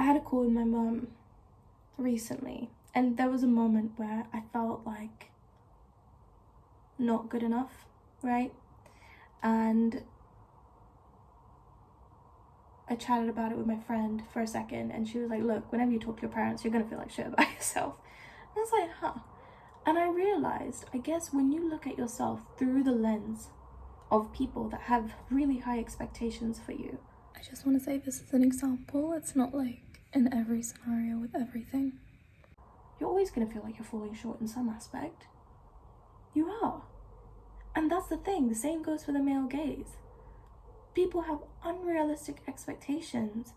I had a call with my mum recently, and there was a moment where I felt like not good enough, right? And I chatted about it with my friend for a second, and she was like, look, whenever you talk to your parents, you're gonna feel like shit about yourself. And I was like, huh. And I realized, I guess when you look at yourself through the lens of people that have really high expectations for you, I just want to say this is an example. It's not like in every scenario with everything. You're always going to feel like you're falling short in some aspect. You are. And that's the thing. The same goes for the male gaze. People have unrealistic expectations.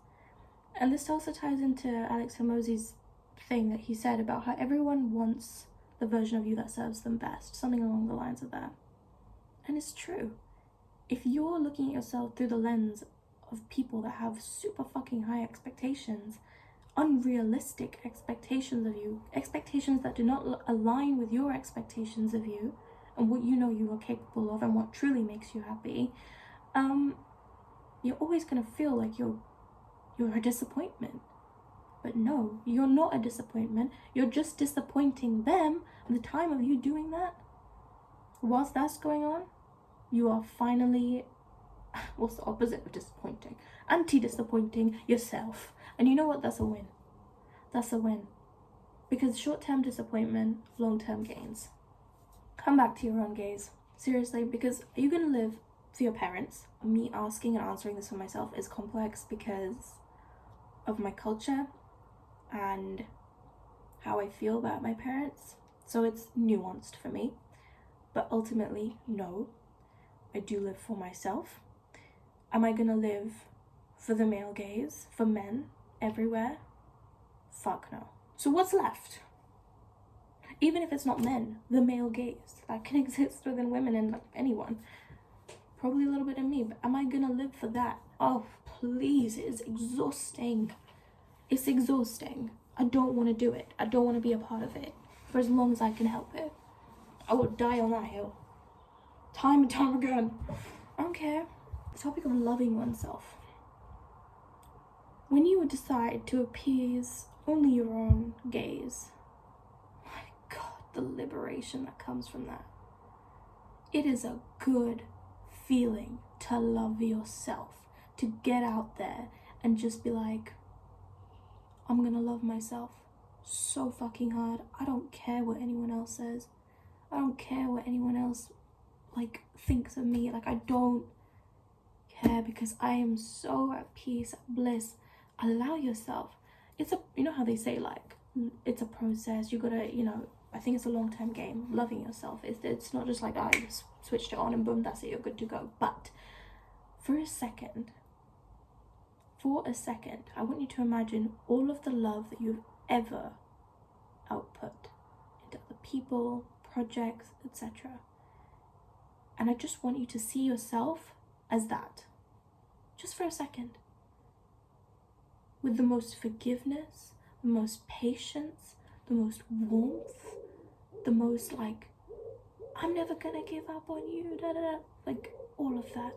And this also ties into Alex Hormozy's thing that he said about how everyone wants the version of you that serves them best. Something along the lines of that. And it's true. If you're looking at yourself through the lens of people that have super fucking high expectations, unrealistic expectations of you, expectations that do not align with your expectations of you and what you know you are capable of and what truly makes you happy, you're always going to feel like you're a disappointment. But no, you're not a disappointment. You're just disappointing them at the time of you doing that. Whilst that's going on, you are finally, what's the opposite of disappointing? Anti-disappointing yourself. And you know what? That's a win. That's a win. Because short-term disappointment, long-term gains. Come back to your own gaze. Seriously, because are you going to live for your parents? Me asking and answering this for myself is complex because of my culture and how I feel about my parents. So it's nuanced for me. But ultimately, no. I do live for myself. Am I gonna live for the male gaze, for men everywhere? Fuck no. So what's left? Even if it's not men, the male gaze that can exist within women and like anyone. Probably a little bit of me, but am I gonna live for that? Oh, please, it's exhausting. It's exhausting. I don't want to do it. I don't want to be a part of it for as long as I can help it. I will die on that hill. Time and time again. I don't care. The topic of loving oneself. When you decide to appease only your own gaze, my God, the liberation that comes from that. It is a good feeling to love yourself, to get out there and just be like, I'm gonna love myself so fucking hard. I don't care what anyone else says. I don't care what anyone else like thinks of me. Like I don't care because I am so at peace, at bliss. Allow yourself. It's a, you know how they say like it's a process. You gotta, you know, I think it's a long-term game. Loving yourself. It's not just like, oh, you just switched it on and boom, that's it, you're good to go. But for a second, I want you to imagine all of the love that you've ever output into other people, projects, etc. And I just want you to see yourself as that. Just for a second. With the most forgiveness, the most patience, the most warmth, the most like, I'm never gonna give up on you, da da da. Like all of that.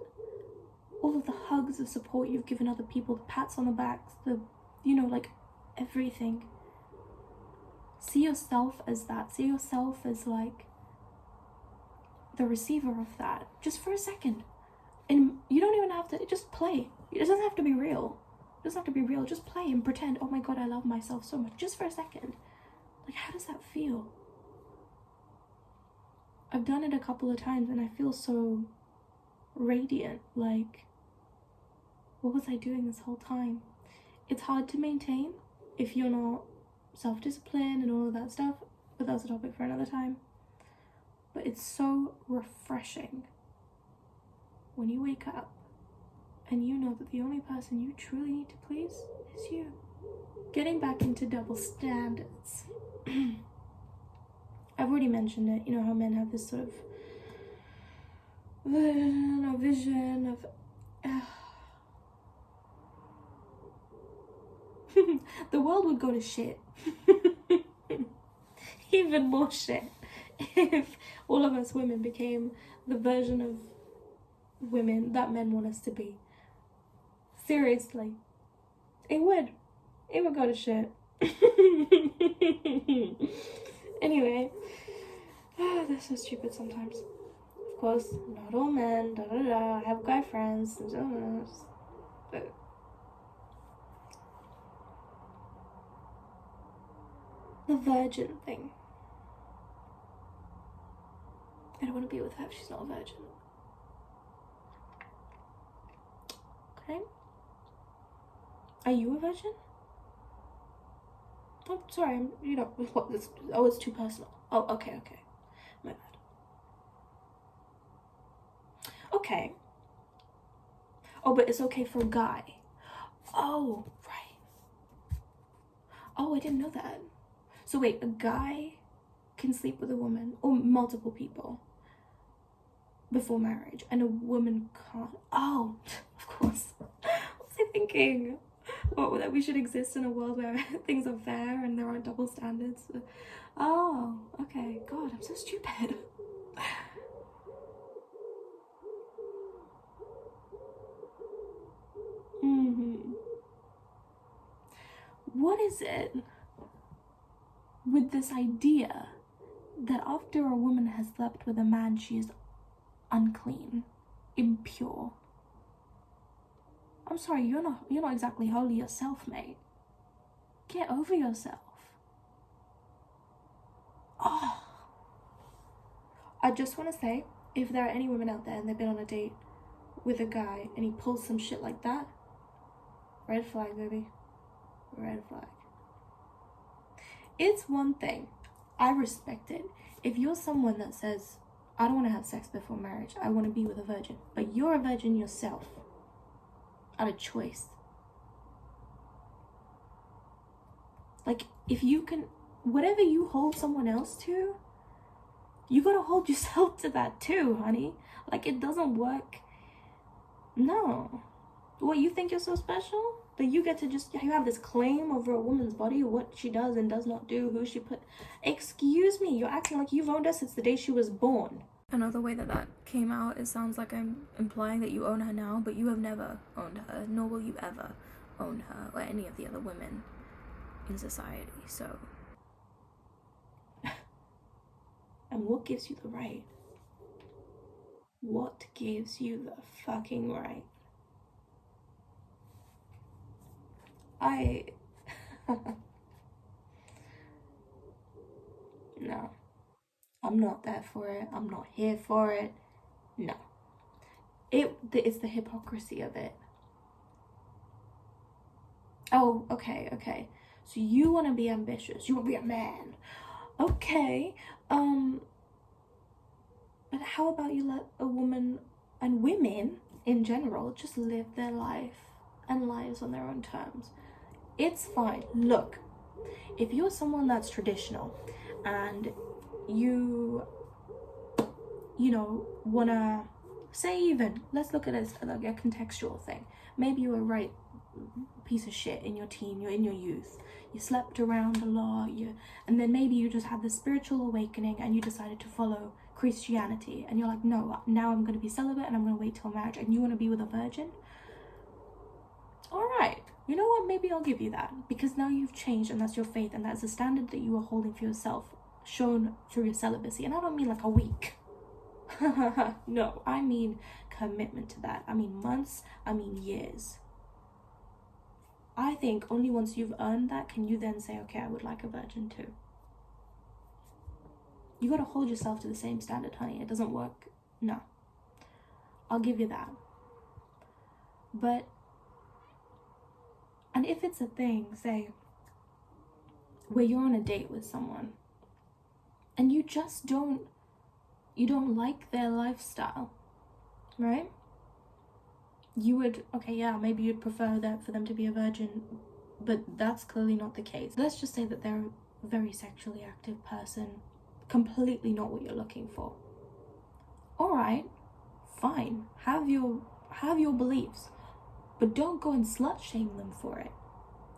All of the hugs, the support you've given other people, the pats on the backs, the, you know, like everything. See yourself as that. See yourself as like the receiver of that. Just for a second. And you don't even have to, just play. It doesn't have to be real. It doesn't have to be real. Just play and pretend, oh my God, I love myself so much. Just for a second. Like, how does that feel? I've done it a couple of times and I feel so radiant. Like, what was I doing this whole time? It's hard to maintain if you're not self-disciplined and all of that stuff, but that's a topic for another time. But it's so refreshing when you wake up and you know that the only person you truly need to please is you. Getting back into double standards. I've already mentioned it, you know how men have this sort of vision of the world would go to shit. Even more shit if all of us women became the version of women that men want us to be. Seriously. It would. Even go to shit. Anyway, they're so stupid sometimes. Of course, not all men, da da da. I have guy friends, but the virgin thing. I don't want to be with her if she's not a virgin. Okay? Are you a virgin? Oh, sorry, what, it's too personal. Oh, okay. My bad. Okay. Oh, but it's okay for a guy. Oh, right. Oh, I didn't know that. So wait, a guy can sleep with a woman, or multiple people, before marriage, and a woman can't. Oh, of course. What was I thinking? What, that we should exist in a world where things are fair and there aren't double standards? Oh, okay. God, I'm so stupid. What is it with this idea that after a woman has slept with a man, she is unclean, impure? I'm sorry, you're not exactly holy yourself, mate. Get over yourself. Oh, I just want to say, if there are any women out there and they've been on a date with a guy and he pulls some shit like that, red flag, baby. Red flag. It's one thing, I respect it, if you're someone that says, I don't want to have sex before marriage, I want to be with a virgin, but you're a virgin yourself, out of choice. Like, if you can, whatever you hold someone else to, you gotta hold yourself to that too, honey. Like, it doesn't work. No. What, you think you're so special? That you get to just, you have this claim over a woman's body, what she does and does not do, who she put. Excuse me, you're acting like you've owned her since the day she was born. Another way that came out, it sounds like I'm implying that you own her now, but you have never owned her, nor will you ever own her or any of the other women in society, so. And what gives you the right? What gives you the fucking right? No, I'm not there for it. I'm not here for it. No. It's the hypocrisy of it. Oh, okay. So you want to be ambitious. You want to be a man. Okay. But how about you let a woman and women in general just live their life and lives on their own terms? It's fine. Look, if you're someone that's traditional and you wanna say, even let's look at it as like a contextual thing. Maybe you were right piece of shit in your teen, you're in your youth, you slept around a lot, and then maybe you just had this spiritual awakening and you decided to follow Christianity, and you're like, no, now I'm going to be celibate and I'm going to wait till marriage, and you want to be with a virgin. All right, you know what, maybe I'll give you that, because now you've changed and that's your faith and that's a standard that you are holding for yourself, shown through your celibacy. And I don't mean like a week. No, I mean commitment to that. I mean months, I mean years. I think only once you've earned that can you then say, okay, I would like a virgin too. You gotta hold yourself to the same standard, honey. It doesn't work. No. I'll give you that. But, and if it's a thing, say, where you're on a date with someone and you just don't like their lifestyle, right? You would, okay, yeah, maybe you'd prefer that for them to be a virgin, but that's clearly not the case. Let's just say that they're a very sexually active person, completely not what you're looking for. All right, fine, have your beliefs, but don't go and slut shame them for it.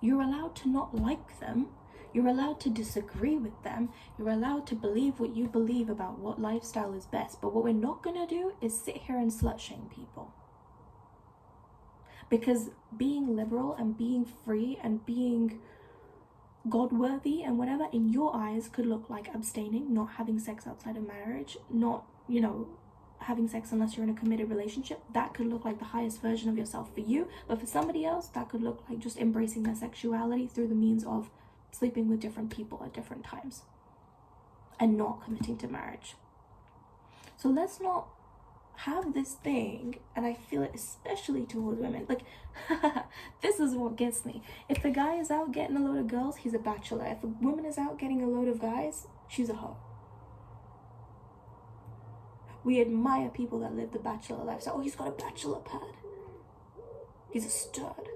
You're allowed to not like them. You're allowed to disagree with them. You're allowed to believe what you believe about what lifestyle is best. But what we're not gonna do is sit here and slut shame people. Because being liberal and being free and being God-worthy and whatever in your eyes could look like abstaining, not having sex outside of marriage, not, you know, having sex unless you're in a committed relationship. That could look like the highest version of yourself for you, but for somebody else that could look like just embracing their sexuality through the means of sleeping with different people at different times and not committing to marriage. So let's not have this thing, and I feel it especially towards women, like this is what gets me. If the guy is out getting a load of girls, he's a bachelor. If a woman is out getting a load of guys, she's a hoe. We admire people that live the bachelor lifestyle. Oh, he's got a bachelor pad, he's a stud.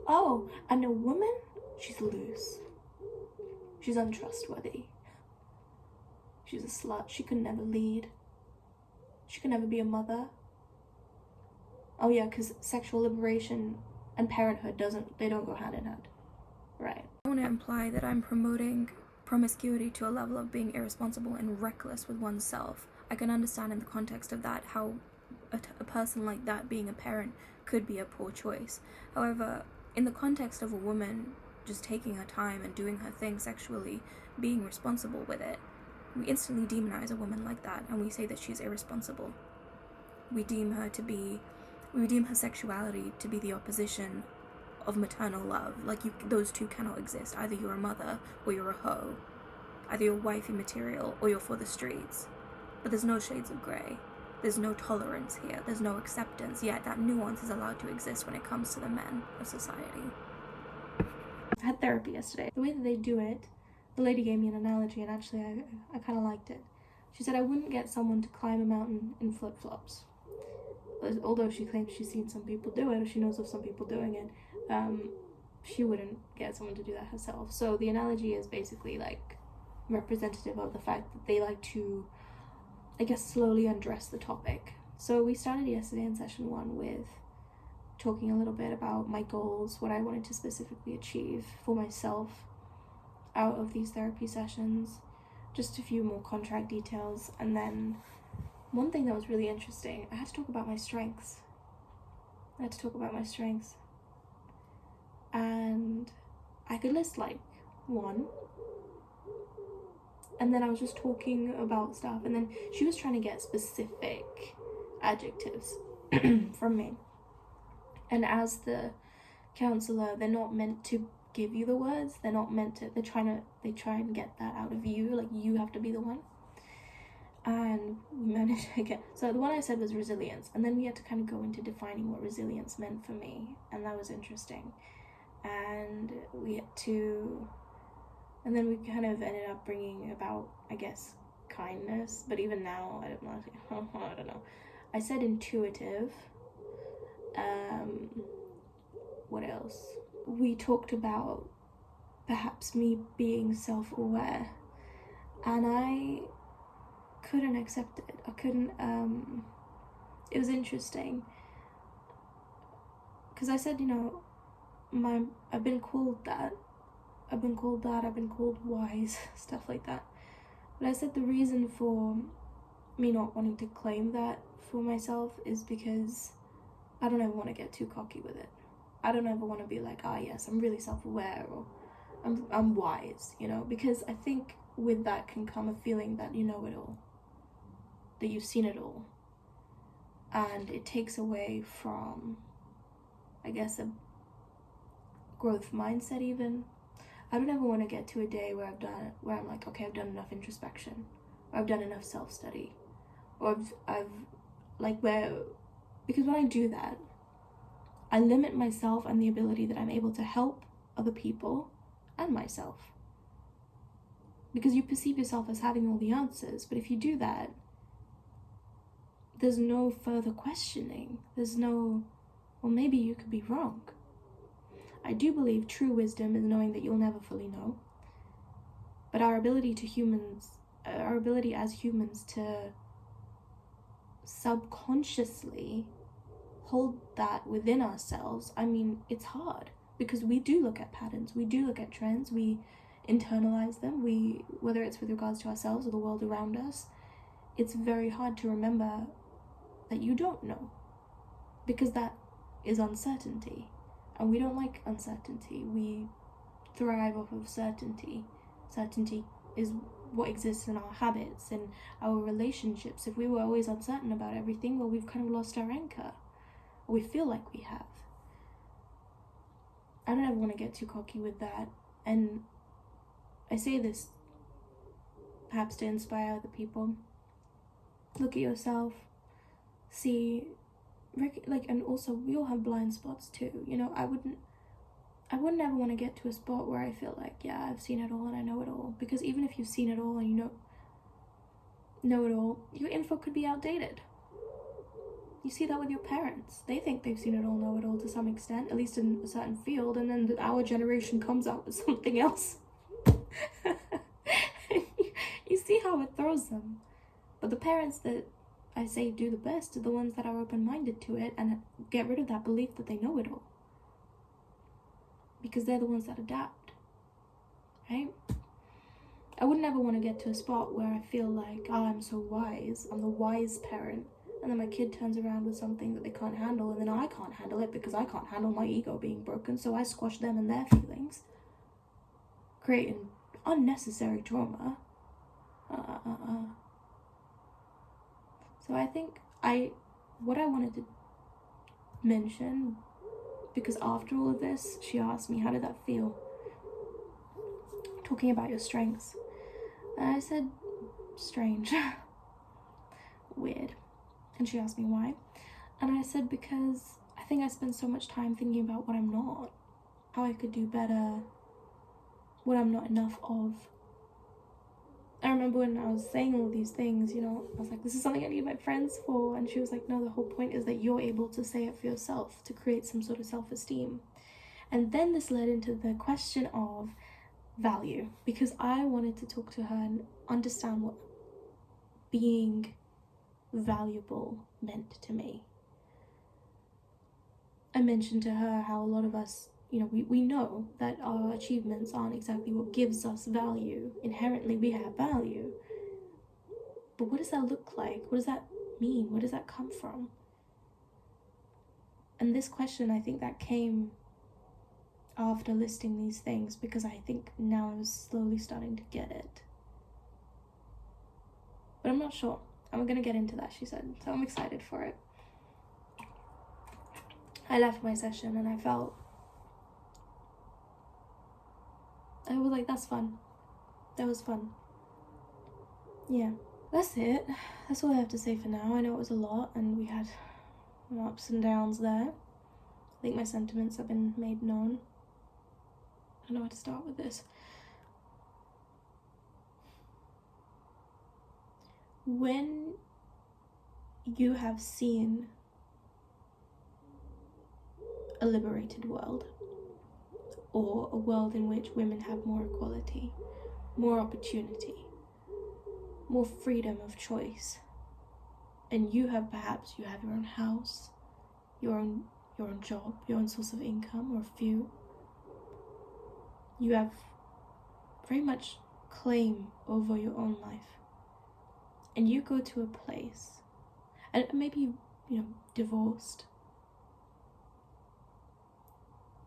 Oh, and a woman, she's loose, she's untrustworthy, she's a slut, she could never lead, she could never be a mother. Oh yeah, because sexual liberation and parenthood don't go hand in hand. Right. I want to imply that I'm promoting promiscuity to a level of being irresponsible and reckless with oneself. I can understand in the context of that how a person like that being a parent could be a poor choice. However, in the context of a woman just taking her time and doing her thing sexually, being responsible with it, we instantly demonize a woman like that, and we say that she's irresponsible. We deem her sexuality to be the opposition of maternal love. Like, those two cannot exist. Either you're a mother or you're a hoe. Either you're wifey material or you're for the streets. But there's no shades of grey. There's no tolerance here. There's no acceptance. Yet that nuance is allowed to exist when it comes to the men of society. I had therapy yesterday. The way that they do it, the lady gave me an analogy, and actually I kind of liked it. She said I wouldn't get someone to climb a mountain in flip-flops. Although she claims she's seen some people do it, or she knows of some people doing it, she wouldn't get someone to do that herself. So the analogy is basically like representative of the fact that they like to, I guess, slowly undress the topic. So we started yesterday in session 1 with talking a little bit about my goals, what I wanted to specifically achieve for myself out of these therapy sessions, just a few more contract details, and then one thing that was really interesting, I had to talk about my strengths. And I could list like 1, and then I was just talking about stuff, and then she was trying to get specific adjectives from me. And as the counselor, they're not meant to give you the words, they try and get that out of you, like you have to be the one. And we managed to get, so the one I said was resilience, and then we had to kind of go into defining what resilience meant for me, and that was interesting. And then we kind of ended up bringing about, I guess, kindness, but even now, I don't know. I said intuitive. What else? We talked about perhaps me being self-aware, and I couldn't accept it. It was interesting because I said, you know, I've been called that, I've been called wise, stuff like that. But I said the reason for me not wanting to claim that for myself is because I don't ever want to get too cocky with it. I don't ever want to be like, yes, I'm really self-aware, or I'm wise, you know, because I think with that can come a feeling that you know it all, that you've seen it all, and it takes away from, I guess, a growth mindset. Even I don't ever want to get to a day where I'm like, okay, I've done enough introspection, or I've done enough self-study, or because when I do that, I limit myself and the ability that I'm able to help other people and myself, because you perceive yourself as having all the answers. But if you do that, there's no further questioning. There's no, well, maybe you could be wrong. I do believe true wisdom is knowing that you'll never fully know. But our ability as humans to subconsciously hold that within ourselves, I mean, it's hard, because we do look at patterns, we do look at trends, we internalize them, whether it's with regards to ourselves or the world around us, it's very hard to remember that you don't know, because that is uncertainty. And we don't like uncertainty. We thrive off of certainty. Certainty is what exists in our habits and our relationships. If we were always uncertain about everything, well, we've kind of lost our anchor. Or we feel like we have. I don't ever want to get too cocky with that. And I say this perhaps to inspire other people. Look at yourself. See, and also we all have blind spots too. You know, I wouldn't ever want to get to a spot where I feel like, yeah, I've seen it all and I know it all. Because even if you've seen it all and you know it all, your info could be outdated. You see that with your parents. They think they've seen it all, know it all to some extent, at least in a certain field, and then our generation comes out with something else. You see how it throws them. But the parents that I say do the best are the ones that are open-minded to it and get rid of that belief that they know it all. Because they're the ones that adapt, right? I wouldn't ever want to get to a spot where I feel like, oh, I'm so wise, I'm the wise parent, and then my kid turns around with something that they can't handle, and then I can't handle it because I can't handle my ego being broken, so I squash them and their feelings, creating unnecessary trauma. So I think what I wanted to mention, because after all of this, she asked me, how did that feel? Talking about your strengths. And I said, strange. Weird. And she asked me why. And I said, because I think I spend so much time thinking about what I'm not, how I could do better, what I'm not enough of. I remember when I was saying all these things, you know, I was like, this is something I need my friends for. And she was like, no, the whole point is that you're able to say it for yourself, to create some sort of self-esteem. And then this led into the question of value, because I wanted to talk to her and understand what being valuable meant to me. I mentioned to her how a lot of us, you know, we know that our achievements aren't exactly what gives us value. Inherently, we have value. But what does that look like? What does that mean? Where does that come from? And this question, I think that came after listing these things, because I think now I was slowly starting to get it. But I'm not sure. I'm gonna get into that, she said. So I'm excited for it. I left my session and I was like, that's fun. That was fun. Yeah, that's it. That's all I have to say for now. I know it was a lot and we had ups and downs there. I think my sentiments have been made known. I don't know how to start with this. When you have seen a liberated world, or a world in which women have more equality, more opportunity, more freedom of choice, and you have your own house, your own job, your own source of income, or a few, you have very much claim over your own life, and you go to a place, and maybe divorced.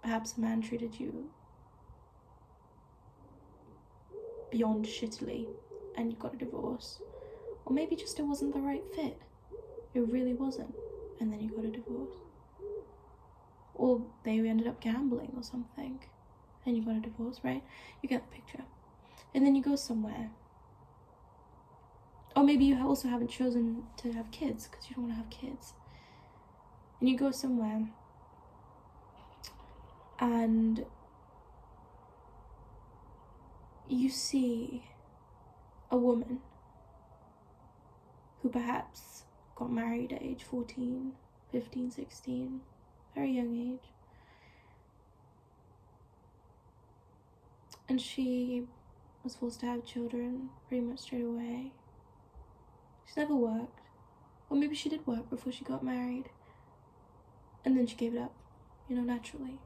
Perhaps a man treated you beyond shittily and you got a divorce. Or maybe just it wasn't the right fit. It really wasn't. And then you got a divorce. Or they ended up gambling or something and you got a divorce, right? You get the picture. And then you go somewhere. Or maybe you also haven't chosen to have kids because you don't want to have kids. And you go somewhere and you see a woman who perhaps got married at age 14, 15, 16, very young age. And she was forced to have children pretty much straight away. She's never worked. Or maybe she did work before she got married. And then she gave it up, naturally.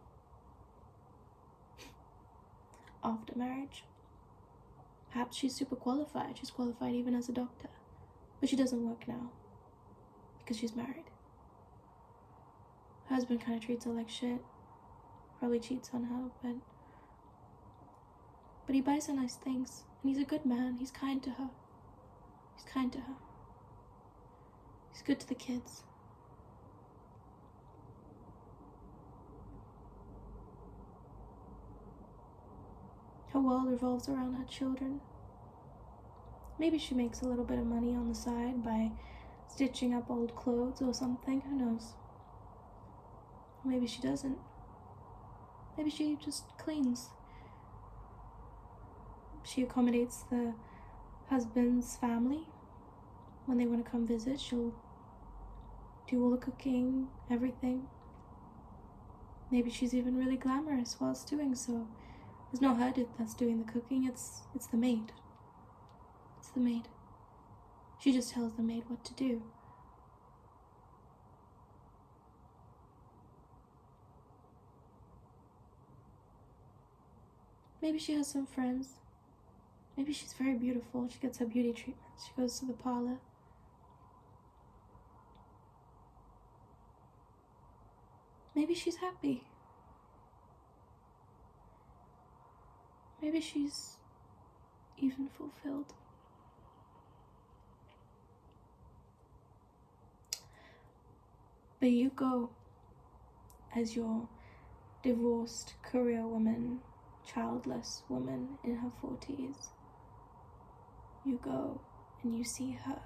After marriage. Perhaps she's super qualified. She's qualified even as a doctor. But she doesn't work now because she's married. Her husband kind of treats her like shit. Probably cheats on her, but he buys her nice things. And he's a good man. He's kind to her. He's kind to her. He's good to the kids. Her world revolves around her children. Maybe she makes a little bit of money on the side by stitching up old clothes or something. Who knows? Maybe she doesn't. Maybe she just cleans. She accommodates the husband's family. When they want to come visit, she'll do all the cooking, everything. Maybe she's even really glamorous whilst doing so. It's not her that's doing the cooking, it's the maid. It's the maid. She just tells the maid what to do. Maybe she has some friends. Maybe she's very beautiful. She gets her beauty treatments. She goes to the parlor. Maybe she's happy. Maybe she's even fulfilled. But you go as your divorced career woman, childless woman in her 40s. You go and you see her.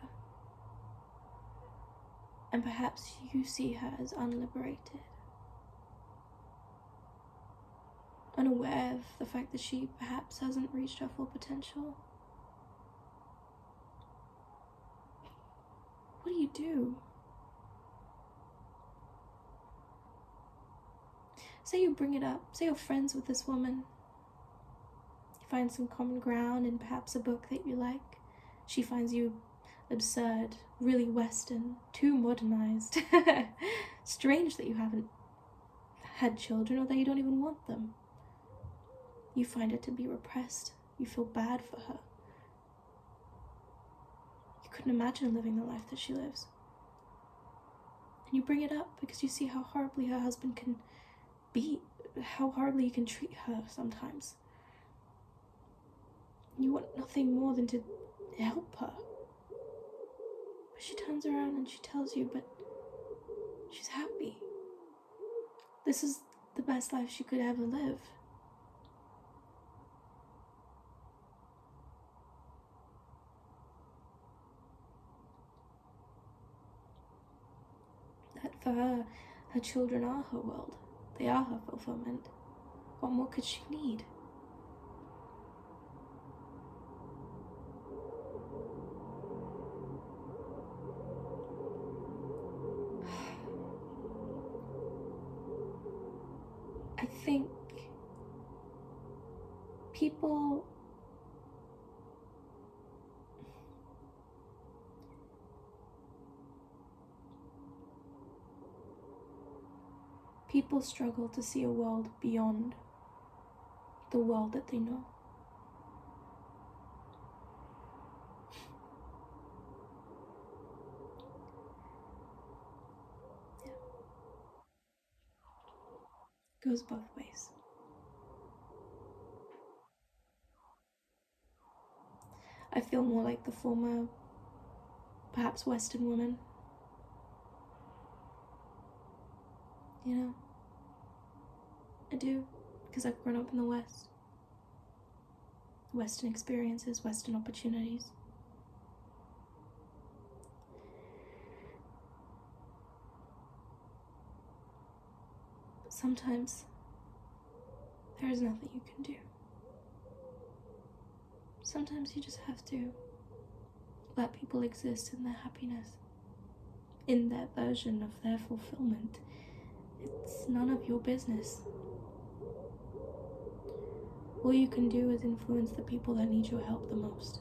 And perhaps you see her as unliberated. Unaware of the fact that she perhaps hasn't reached her full potential. What do you do? Say you bring it up. Say you're friends with this woman. You find some common ground in perhaps a book that you like. She finds you absurd, really Western, too modernized. Strange that you haven't had children or that you don't even want them. You find her to be repressed. You feel bad for her. You couldn't imagine living the life that she lives. And you bring it up because you see how horribly her husband can be, how horribly he can treat her sometimes. You want nothing more than to help her. But she turns around and she tells you, but she's happy. This is the best life she could ever live. That for her, her children are her world. They are her fulfillment. What more could she need? I think people struggle to see a world beyond the world that they know. Yeah. Goes both ways. I feel more like the former, perhaps Western woman. You know? I do, because I've grown up in the West. Western experiences, Western opportunities. But sometimes there is nothing you can do. Sometimes you just have to let people exist in their happiness, in their version of their fulfillment. It's none of your business. All you can do is influence the people that need your help the most.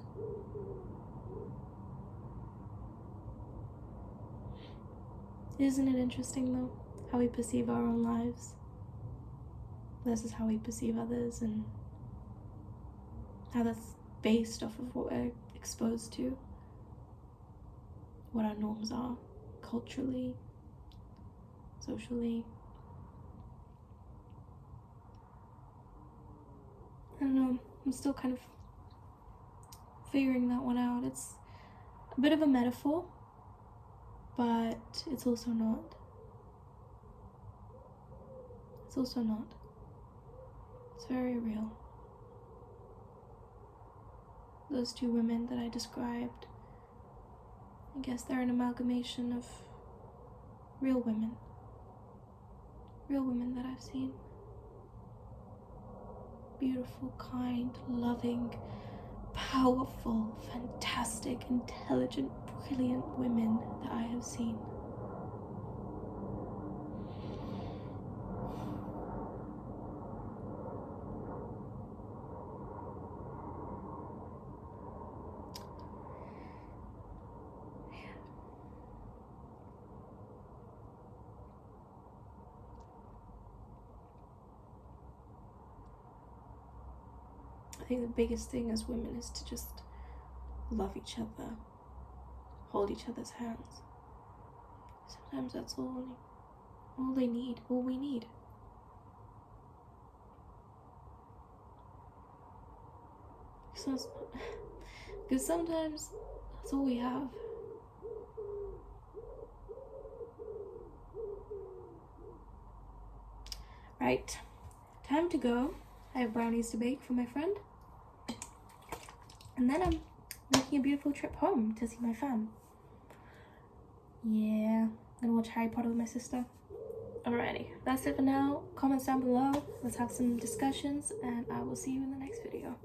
Isn't it interesting, though, how we perceive our own lives versus how we perceive others, and how that's based off of what we're exposed to, what our norms are, culturally, socially, don't know, I'm still kind of figuring that one out. It's a bit of a metaphor, but it's also not. It's also not. It's very real. Those two women that I described, I guess they're an amalgamation of real women. Real women that I've seen. Beautiful, kind, loving, powerful, fantastic, intelligent, brilliant women that I have seen. I think the biggest thing as women is to just love each other, hold each other's hands. Sometimes that's all they need, all we need. Because sometimes that's all we have. Right, time to go. I have brownies to bake for my friend. And then I'm making a beautiful trip home to see my fam. Yeah, gonna watch Harry Potter with my sister. Alrighty, that's it for now. Comments down below. Let's have some discussions, and I will see you in the next video.